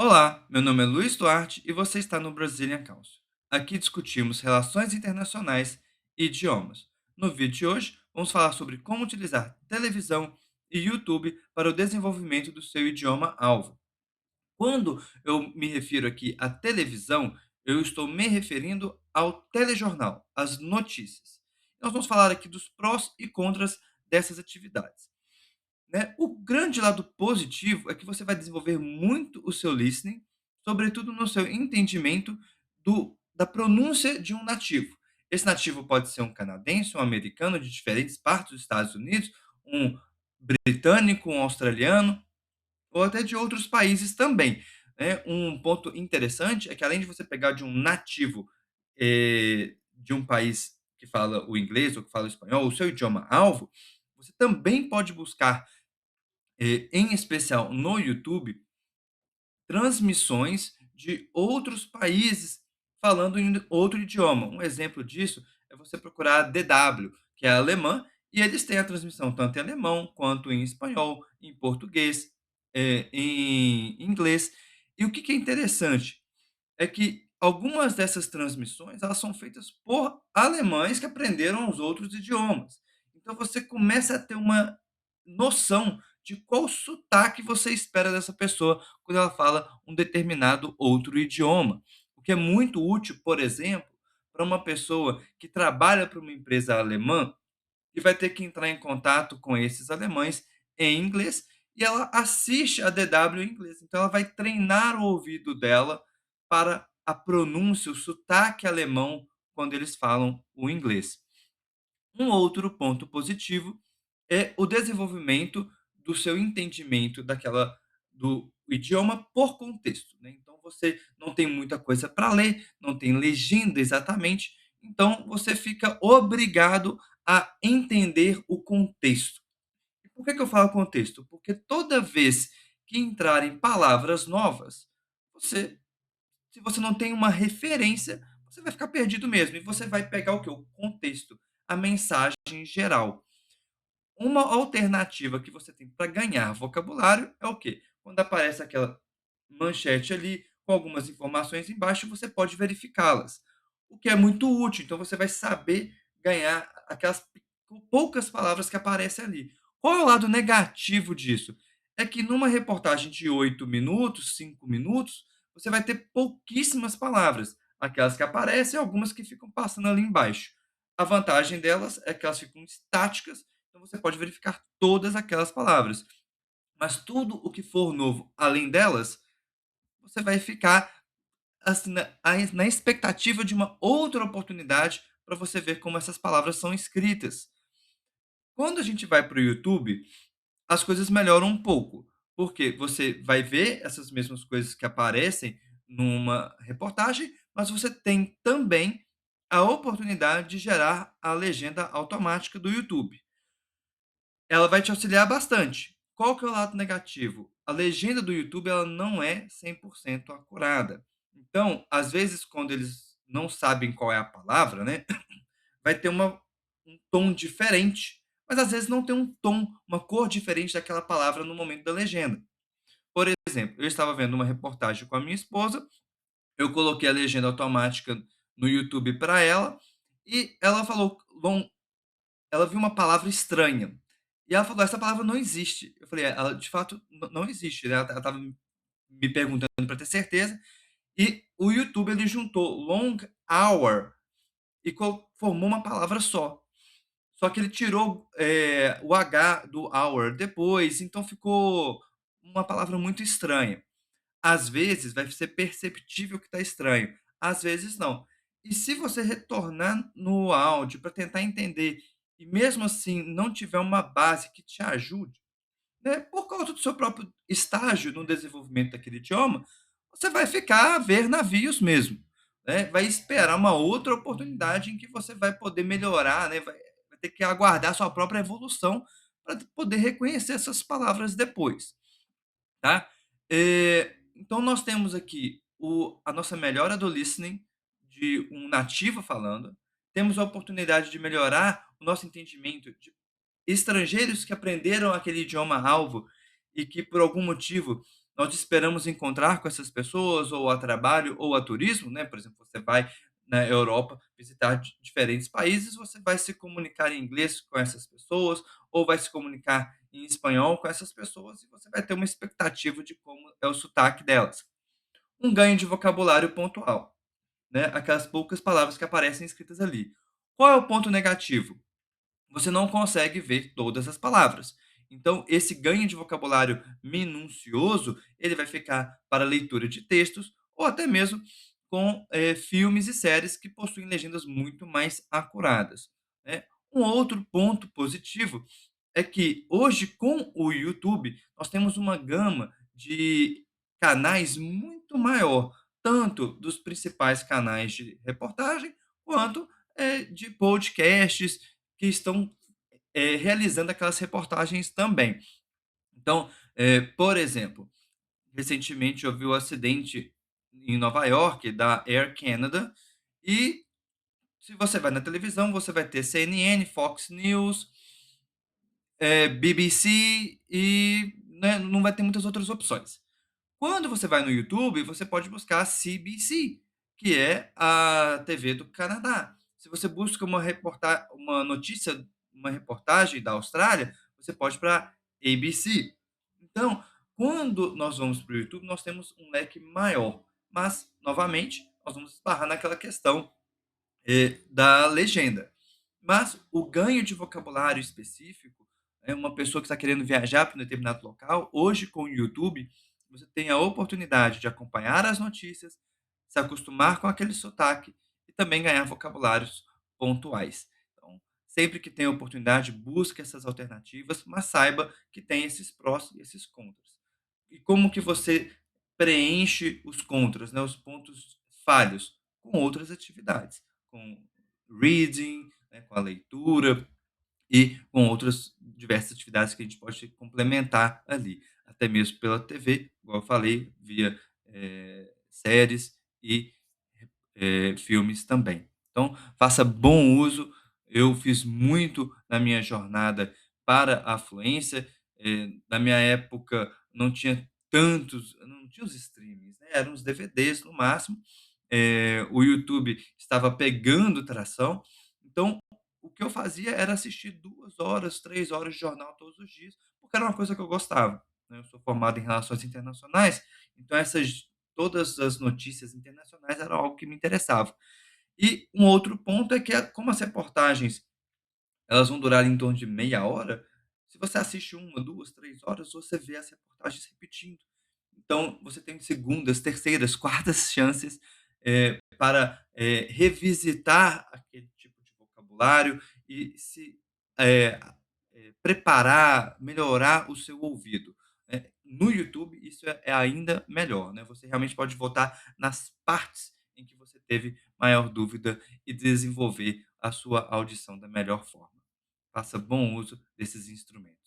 Olá, meu nome é Luiz Duarte e você está no Brazilian Council. Aqui discutimos relações internacionais e idiomas. No vídeo de hoje, vamos falar sobre como utilizar televisão e YouTube para o desenvolvimento do seu idioma-alvo. Quando eu me refiro aqui à televisão, eu estou me referindo ao telejornal, às notícias. Nós vamos falar aqui dos prós e contras dessas atividades. Né? O grande lado positivo é que você vai desenvolver muito o seu listening, sobretudo no seu entendimento da pronúncia de um nativo. Esse nativo pode ser um canadense, um americano de diferentes partes dos Estados Unidos, um britânico, um australiano, ou até de outros países também. Né? Um ponto interessante é que, além de você pegar de um nativo de um país que fala o inglês ou que fala o espanhol, o seu idioma alvo, você também pode buscar em especial no YouTube, transmissões de outros países falando em outro idioma. Um exemplo disso é você procurar a DW, que é alemã, e eles têm a transmissão tanto em alemão quanto em espanhol, em português, em inglês. E o que é interessante é que algumas dessas transmissões elas são feitas por alemães que aprenderam os outros idiomas. Então você começa a ter uma noção de qual sotaque você espera dessa pessoa quando ela fala um determinado outro idioma. O que é muito útil, por exemplo, para uma pessoa que trabalha para uma empresa alemã e vai ter que entrar em contato com esses alemães em inglês e ela assiste a DW em inglês. Então ela vai treinar o ouvido dela para a pronúncia, o sotaque alemão quando eles falam o inglês. Um outro ponto positivo é o desenvolvimento do seu entendimento do idioma por contexto, né. Então você não tem muita coisa para ler, não tem legenda exatamente, então você fica obrigado a entender o contexto. E por que eu falo contexto? Porque toda vez que entrarem palavras novas, você se você não tem uma referência, você vai ficar perdido mesmo e você vai pegar o quê? O contexto, a mensagem geral. Uma alternativa que você tem para ganhar vocabulário é o quê? Quando aparece aquela manchete ali com algumas informações embaixo, você pode verificá-las, o que é muito útil. Então você vai saber ganhar aquelas poucas palavras que aparecem ali. Qual é o lado negativo disso? É que numa reportagem de 8 minutos, 5 minutos, você vai ter pouquíssimas palavras, aquelas que aparecem e algumas que ficam passando ali embaixo. A vantagem delas é que elas ficam estáticas, então você pode verificar todas aquelas palavras. Mas tudo o que for novo além delas, você vai ficar assim, na expectativa de uma outra oportunidade para você ver como essas palavras são escritas. Quando a gente vai para o YouTube, as coisas melhoram um pouco, porque você vai ver essas mesmas coisas que aparecem numa reportagem, mas você tem também a oportunidade de gerar a legenda automática do YouTube. Ela vai te auxiliar bastante. Qual que é o lado negativo? A legenda do YouTube ela não é 100% acurada. Então, às vezes, quando eles não sabem qual é a palavra, né, vai ter um tom diferente, mas às vezes não tem um tom, uma cor diferente daquela palavra no momento da legenda. Por exemplo, eu estava vendo uma reportagem com a minha esposa, eu coloquei a legenda automática no YouTube para ela e ela falou ela viu uma palavra estranha. E ela falou: "Essa palavra não existe". Eu falei: ela de fato não existe", né, ela estava me perguntando para ter certeza, e o YouTube ele juntou long hour e formou uma palavra só. Só que ele tirou, o H do hour depois, então ficou uma palavra muito estranha. Às vezes vai ser perceptível que está estranho, às vezes não. E se você retornar no áudio para tentar entender e mesmo assim não tiver uma base que te ajude, né, por causa do seu próprio estágio no desenvolvimento daquele idioma, você vai ficar a ver navios mesmo, né, vai esperar uma outra oportunidade em que você vai poder melhorar, né, vai ter que aguardar sua própria evolução para poder reconhecer essas palavras depois. Tá? Então nós temos aqui a nossa melhora do listening de um nativo falando, temos a oportunidade de melhorar o nosso entendimento de estrangeiros que aprenderam aquele idioma alvo e que por algum motivo nós esperamos encontrar com essas pessoas, ou a trabalho, ou a turismo, né, por exemplo, você vai na Europa visitar diferentes países, você vai se comunicar em inglês com essas pessoas, ou vai se comunicar em espanhol com essas pessoas, e você vai ter uma expectativa de como é o sotaque delas. Um ganho de vocabulário pontual, né, aquelas poucas palavras que aparecem escritas ali. Qual é o ponto negativo? Você não consegue ver todas as palavras. Então, esse ganho de vocabulário minucioso, ele vai ficar para leitura de textos ou até mesmo com filmes e séries que possuem legendas muito mais acuradas, né. Um outro ponto positivo é que hoje, com o YouTube, nós temos uma gama de canais muito maior, tanto dos principais canais de reportagem, quanto de podcasts que estão realizando aquelas reportagens também. Então, por exemplo, recentemente houve o acidente em Nova York da Air Canada, e se você vai na televisão, você vai ter CNN, Fox News, BBC e, né, não vai ter muitas outras opções. Quando você vai no YouTube, você pode buscar CBC, que é a TV do Canadá. Se você busca uma notícia, uma reportagem da Austrália, você pode ir para ABC. Então, quando nós vamos para o YouTube, nós temos um leque maior, mas, novamente, nós vamos esbarrar naquela questão da legenda. Mas o ganho de vocabulário específico, é uma pessoa que está querendo viajar para um determinado local, hoje com o YouTube, você tem a oportunidade de acompanhar as notícias, se acostumar com aquele sotaque e também ganhar vocabulários pontuais. Então, sempre que tem a oportunidade, busque essas alternativas, mas saiba que tem esses prós e esses contras. E como que você preenche os contras, né, os pontos falhos? Com outras atividades, com reading, né, com a leitura e com outras diversas atividades que a gente pode complementar ali, até mesmo pela TV, igual eu falei, via, séries e filmes também. Então, faça bom uso. Eu fiz muito na minha jornada para a fluência. Na minha época não tinha os streamings, né, eram os DVDs no máximo. O YouTube estava pegando tração, então o que eu fazia era assistir 2 horas, 3 horas de jornal todos os dias, porque era uma coisa que eu gostava, né. Eu sou formado em relações internacionais, então essas todas as notícias internacionais eram algo que me interessava. E um outro ponto é que como as reportagens, elas vão durar em torno de meia hora, se você assiste 1, 2, 3 horas, você vê as reportagens repetindo. Então, você tem segundas, terceiras, quartas chances, para, revisitar aquele tipo de vocabulário e se, eh preparar, melhorar o seu ouvido, né. No YouTube, isso é ainda melhor, né, você realmente pode voltar nas partes em que você teve maior dúvida e desenvolver a sua audição da melhor forma. Faça bom uso desses instrumentos.